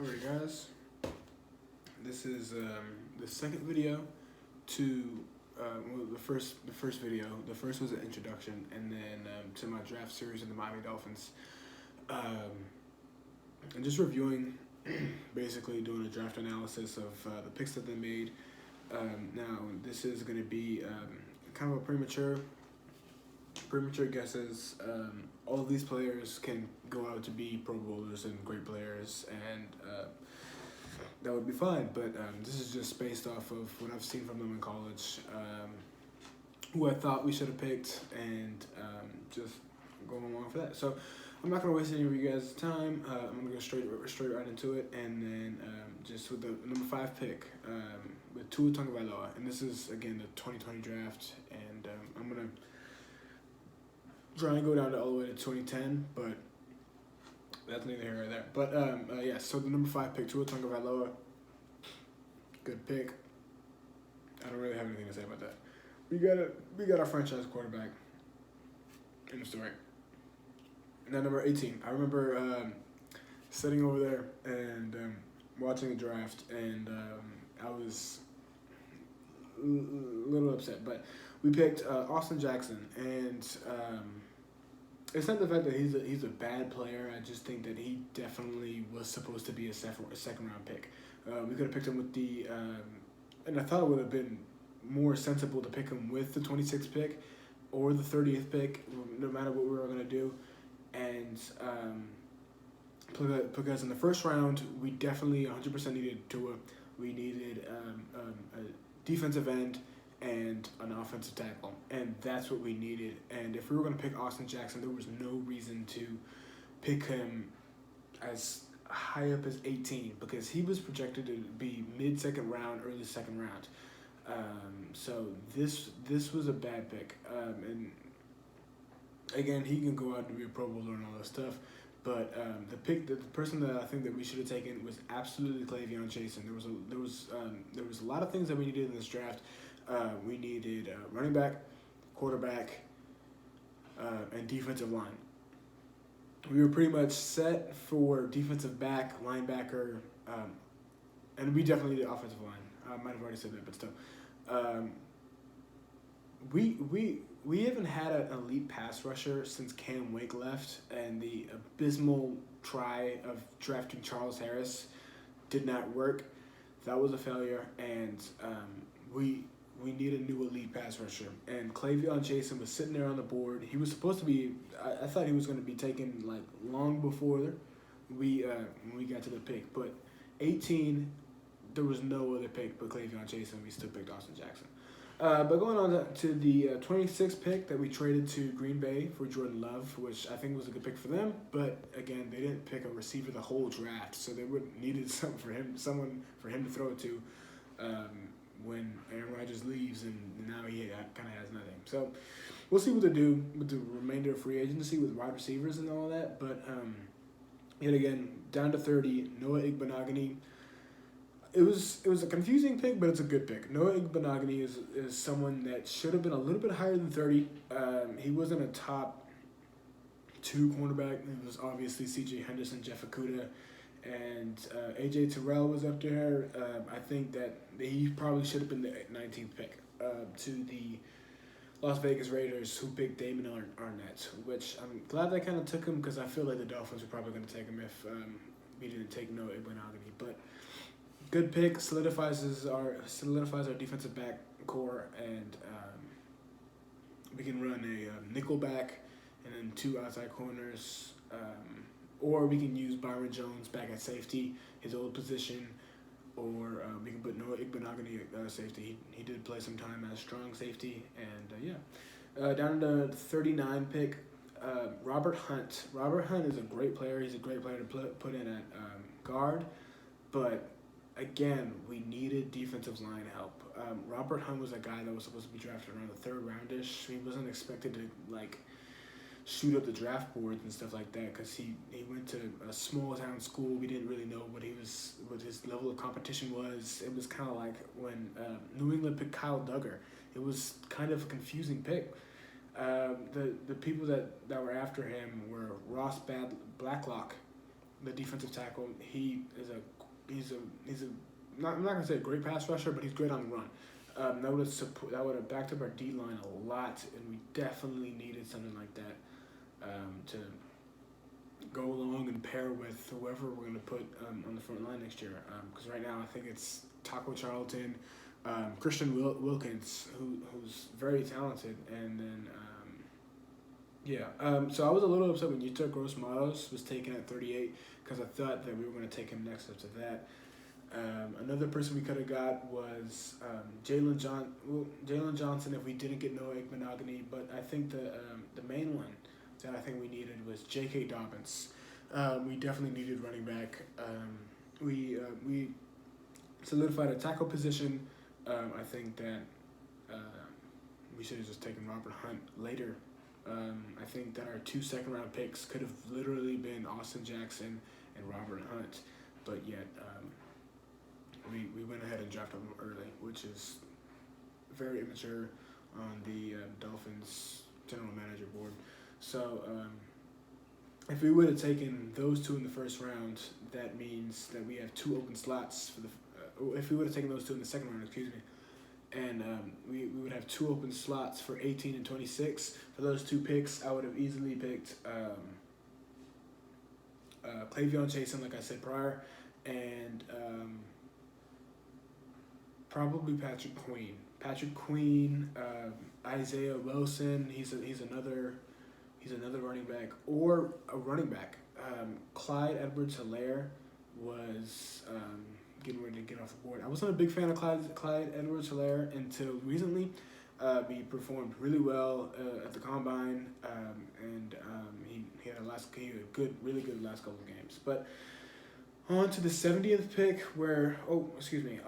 Alright guys, this is the second video to the first video. The first was an introduction, and then to my draft series of the Miami Dolphins, and just reviewing, basically doing a draft analysis of the picks that they made. Now this is going to be kind of a premature guesses. All of these players can go out to be Pro Bowlers and great players, and that would be fine. But this is just based off of what I've seen from them in college, who I thought we should have picked, and just going along for that. So I'm not gonna waste any of you guys' time. I'm gonna go straight right into it, and then just with the number 5 pick, with Tua Tagovailoa, and this is again the 2020 draft, and I'm gonna try and go down to all the way to 2010, but that's neither here nor there. But yeah, so the number 5 pick, Tua Tagovailoa, good pick. I don't really have anything to say about that. We got our franchise quarterback in the story. Now number 18, I remember sitting over there and watching the draft, and I was a little upset, but we picked Austin Jackson, and it's not the fact that he's a bad player. I just think that he definitely was supposed to be a second round pick. We could have picked him with the, and I thought it would have been more sensible to pick him with the 26th pick or the 30th pick, no matter what we were gonna do, and because in the first round we definitely 100% needed Tua. We needed a defensive end and an offensive tackle, and that's what we needed. And if we were going to pick Austin Jackson, there was no reason to pick him as high up as 18, because he was projected to be mid-second round, early second round. So this was a bad pick. And again, he can go out and be a Pro Bowler and all that stuff, but the person that I think that we should have taken was absolutely Cleveon Chasen. There was a lot of things that we needed in this draft. We needed running back, quarterback, and defensive line. We were pretty much set for defensive back, linebacker, and we definitely needed offensive line. I might have already said that, but still. We haven't had an elite pass rusher since Cam Wake left, and the abysmal try of drafting Charles Harris did not work. That was a failure, and we need a new elite pass rusher. And Cleveon Chasen was sitting there on the board. He was supposed to be, I thought he was going to be taken like long before we got to the pick. But 18, there was no other pick but Cleveon Chasen. We still picked Austin Jackson. But going on to the 26th pick that we traded to Green Bay for Jordan Love, which I think was a good pick for them. But again, they didn't pick a receiver the whole draft, so they needed someone for him to throw it to when Aaron Rodgers leaves, and now he kind of has nothing. So we'll see what they do with the remainder of free agency with wide receivers and all that. But yet again, down to 30, Noah Igbenogany. It was a confusing pick, but it's a good pick. Noah Igbenogany is someone that should have been a little bit higher than 30. He wasn't a top 2 cornerback. It was obviously C.J. Henderson, Jeff Okudah, and A.J. Terrell was up there. I think that he probably should have been the 19th pick to the Las Vegas Raiders, who picked Damon Arnett, which I'm glad they kind of took him, because I feel like the Dolphins were probably going to take him if we didn't take Noah Igbenogany. But good pick, solidifies our defensive back core, and we can run a nickel back and then 2 outside corners, or we can use Byron Jones back at safety, his old position, or we can put Noah Igbenogany at safety. He did play some time as strong safety, and down to the 39 pick, Robert Hunt. Robert Hunt is a great player. He's a great player to put in at guard, but again, we needed defensive line help. Robert Hunt was a guy that was supposed to be drafted around the 3rd roundish. He wasn't expected to shoot up the draft boards and stuff like that, because he went to a small town school. We didn't really know what his level of competition was. It was kind of like when New England picked Kyle Duggar. It was kind of a confusing pick. The people that were after him were Ross Blacklock, the defensive tackle. He's a I'm not gonna say a great pass rusher, but he's great on the run. That would have backed up our D line a lot, and we definitely needed something like that to go along and pair with whoever we're going to put on the front line next year. Because right now I think it's Taco Charlton, Christian Wilkins, who's very talented, and then so I was a little upset when Yuta Gross Matos was taken at 38 because I thought that we were going to take him next up to that. Another person we could have got was Jalen Johnson if we didn't get Noah Igbenogany, but I think the main one that I think we needed was J.K. Dobbins. We definitely needed running back. We solidified a tackle position. I think that we should have just taken Robert Hunt later. I think that our 2 second-round picks could have literally been Austin Jackson and Robert Hunt, but yet we went ahead and drafted him early, which is very immature on the Dolphins general manager board. So if we would have taken those 2 in the first round, that means that we have 2 open slots for the. If we would have taken those 2 in the second round, excuse me, and we would have 2 open slots for 18 and 26. For those 2 picks, I would have easily picked Clavion Chasen, like I said prior, and probably Patrick Queen, Isaiah Wilson. He's another running back, or a running back. Clyde Edwards-Helaire was getting ready to get off the board. I wasn't a big fan of Clyde Edwards-Helaire until recently. He performed really well at the combine, and he had a really good last couple of games. But on to the 70th pick,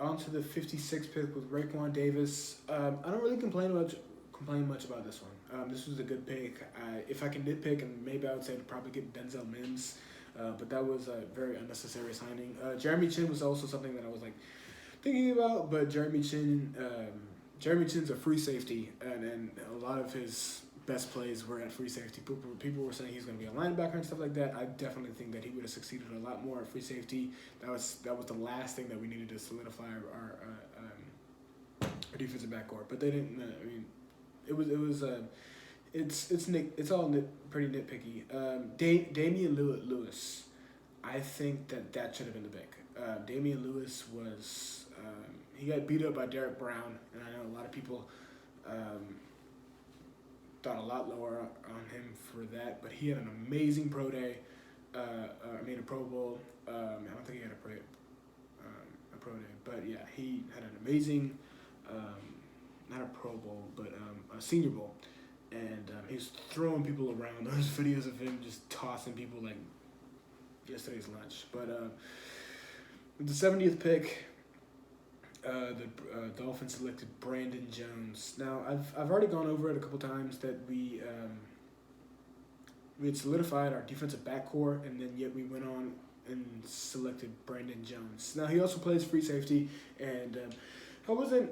on to the 56th pick with Raekwon Davis. I don't really complain much about this one. This was a good pick. If I can nitpick, and maybe I would say to probably get Denzel Mims, but that was a very unnecessary signing. Jeremy Chin was also something that I was thinking about, but Jeremy Chin's a free safety, and a lot of his best plays were at free safety. People were saying he's going to be a linebacker and stuff like that. I definitely think that he would have succeeded a lot more at free safety. That was the last thing that we needed to solidify our defensive backcourt. But they didn't. It's all pretty nitpicky. Damian Lewis, I think that should have been the pick. Damian Lewis was he got beat up by Derek Brown, and I know a lot of people thought a lot lower on him for that, but he had an amazing pro day. A Pro Bowl. I don't think he had a pro day, but yeah, he had an amazing, not a Pro Bowl, but a Senior Bowl, and he was throwing people around. Those videos of him just tossing people like yesterday's lunch. But with the 70th pick, the Dolphins selected Brandon Jones. Now, I've already gone over it a couple times that we had solidified our defensive backcourt, and then yet we went on and selected Brandon Jones. Now, he also plays free safety, and I wasn't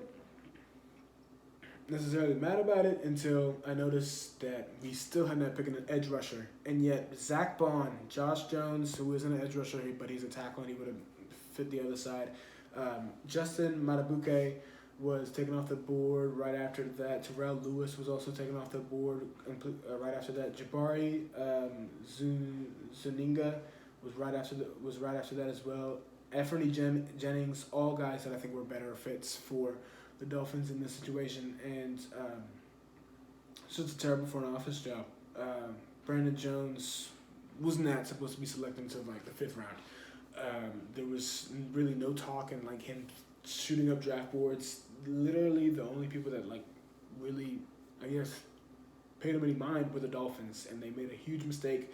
necessarily mad about it until I noticed that we still had not picked an edge rusher, and yet Zach Bond, Josh Jones, who isn't an edge rusher, but he's a tackle, and he would have fit the other side. Justin Matabuke was taken off the board right after that. Terrell Lewis was also taken off the board right after that. Jabari Zuninga was right after that as well. Efrony Jennings, all guys that I think were better fits for the Dolphins in this situation, and it's just a terrible front office job. Brandon Jones was not supposed to be selected until the 5th round. There was really no talk and him shooting up draft boards. Literally, the only people that really, I guess, paid him any mind were the Dolphins, and they made a huge mistake.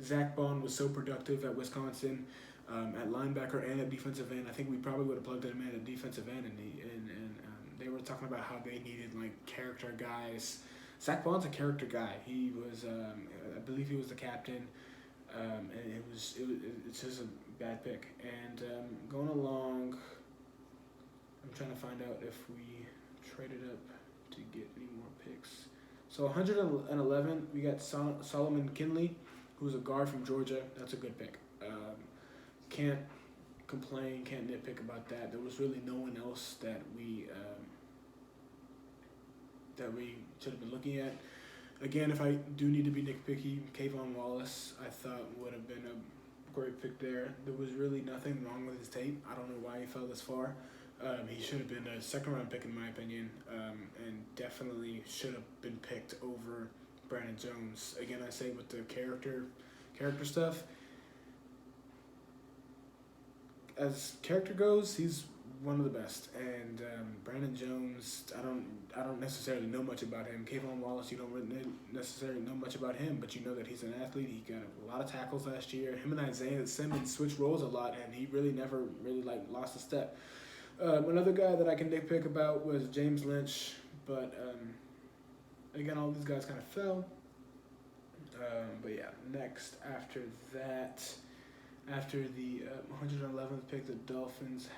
Zach Bond was so productive at Wisconsin, at linebacker and at defensive end. I think we probably would have plugged him in at defensive end, and they were talking about how they needed character guys. Zach Bond's a character guy. He was, I believe, he was the captain, and it's just a bad pick. And going along, I'm trying to find out if we traded up to get any more picks. So 111, we got Solomon Kinley, who's a guard from Georgia. That's a good pick. can't complain, can't nitpick about that. There was really no one else that we should have been looking at. Again, if I do need to be nitpicky, Kayvon Wallace I thought would have been a great pick there. There was really nothing wrong with his tape. I don't know why he fell this far. He should have been a second round pick in my opinion, and definitely should have been picked over Brandon Jones. Again, I say with the character stuff. As character goes, he's one of the best. And Brandon Jones, I don't necessarily know much about him. Kayvon Wallace, you don't really necessarily know much about him, but you know that he's an athlete. He got a lot of tackles last year. Him and Isaiah Simmons switched roles a lot, and he really never really lost a step. Another guy that I can nitpick about was James Lynch, but again, all these guys kind of fell. But yeah, next after that, after the 111th pick, the Dolphins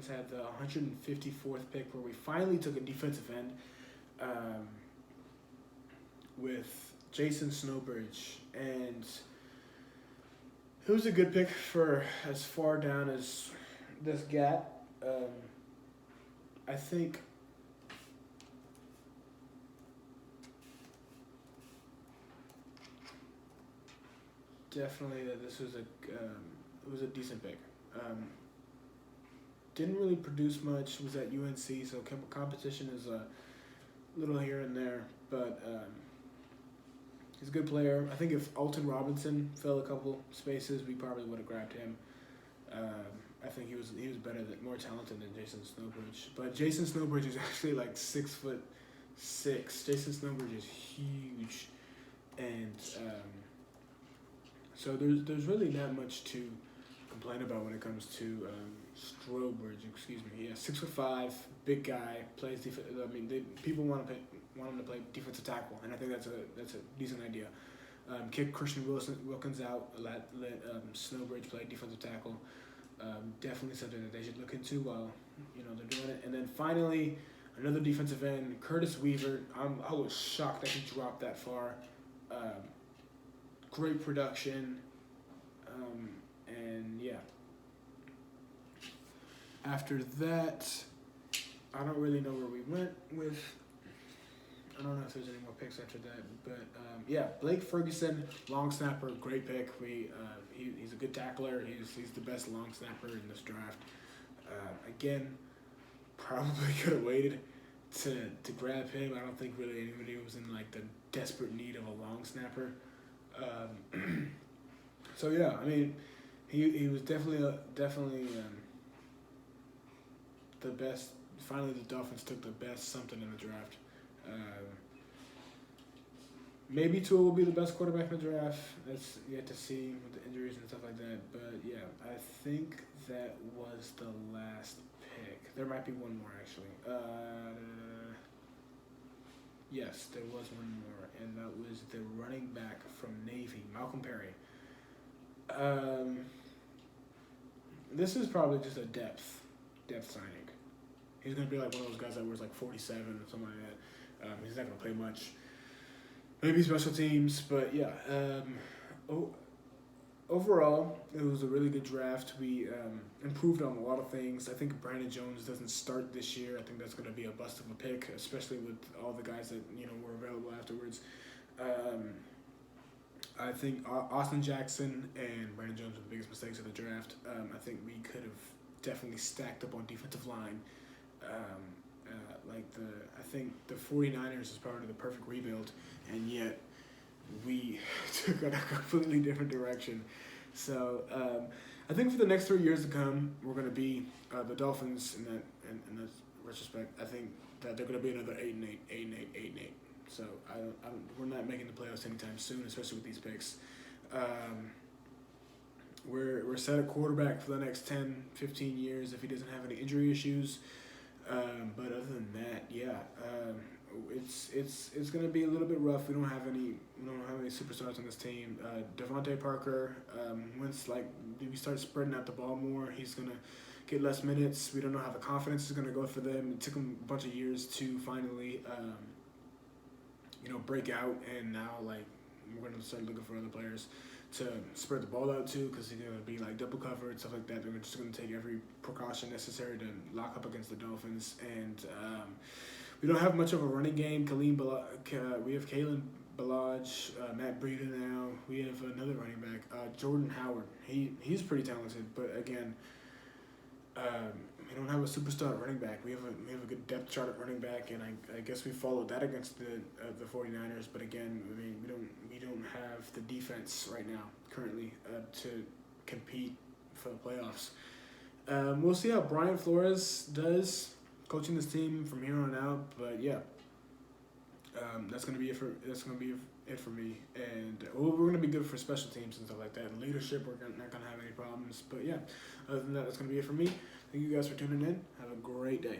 had the 154th pick, where we finally took a defensive end with Jason Snowbridge, and it was a good pick for as far down as this gap. I think definitely that this was it was a decent pick. Didn't really produce much. Was at UNC, so competition is a little here and there, but he's a good player. I think if Alton Robinson fell a couple spaces, we probably would have grabbed him. I think he was better, more talented than Jason Snowbridge. But Jason Snowbridge is actually like 6'6". Jason Snowbridge is huge, and so there's really not much to complain about when it comes to Strobridge. Excuse me. Yeah, 6'5", big guy, plays defense. I mean, people want him to play defensive tackle, and I think that's a decent idea. Kick Christian Wilkins out, let Snowbridge play defensive tackle. Definitely something that they should look into while they're doing it. And then finally, another defensive end, Curtis Weaver. I was shocked that he dropped that far. Great production, and yeah. After that, I don't really know where we went with. I don't know if there's any more picks after that, but yeah, Blake Ferguson, long snapper, great pick. He's a good tackler. He's the best long snapper in this draft. Again, probably could have waited to grab him. I don't think really anybody was in like the desperate need of a long snapper. So yeah, I mean, he was definitely the best. Finally, the Dolphins took the best something in the draft. Maybe Tua will be the best quarterback in the draft. That's yet to see with the injuries and stuff like that. But yeah, I think that was the last pick. There might be one more actually. Yes, there was one more, and that was the running back from Navy, Malcolm Perry. This is probably just a depth signing. He's going to be like one of those guys that wears like 47 or something like that. He's not going to play much. Maybe special teams, but yeah. Overall, it was a really good draft. We improved on a lot of things. I think Brandon Jones doesn't start this year. I think that's going to be a bust of a pick, especially with all the guys that were available afterwards. I think Austin Jackson and Brandon Jones were the biggest mistakes of the draft. I think we could have definitely stacked up on defensive line. I think the 49ers is probably the perfect rebuild, and yet we took it a completely different direction. So I think for the next 3 years to come, we're going to be the Dolphins in that retrospect. I think that they're going to be another 8-8, 8-8, 8-8. So we're not making the playoffs anytime soon, especially with these picks. We're set at quarterback for the next 10, 15 years if he doesn't have any injury issues. But other than that, yeah, it's gonna be a little bit rough. We don't have any superstars on this team. Devontae Parker, once we start spreading out the ball more, he's gonna get less minutes. We don't know how the confidence is going to go for them. It took them a bunch of years to finally, break out, and now like we're going to start looking for other players to spread the ball out to, because they're going to be like double covered, stuff like that. They're just going to take every precaution necessary to lock up against the Dolphins, and we don't have much of a running game. We have Kalen Balaj, Matt Breida now. We have another running back, Jordan Howard. He's pretty talented, but again, we don't have a superstar at running back. We have a good depth chart at running back, and I guess we followed that against the 49ers. But again, I mean, we don't have the defense right now currently to compete for the playoffs. We'll see how Brian Flores does coaching this team from here on out. But yeah, that's gonna be it for me. And we're gonna be good for special teams and stuff like that. And leadership, we're not gonna have any problems. But yeah, other than that, that's gonna be it for me. Thank you guys for tuning in. Have a great day.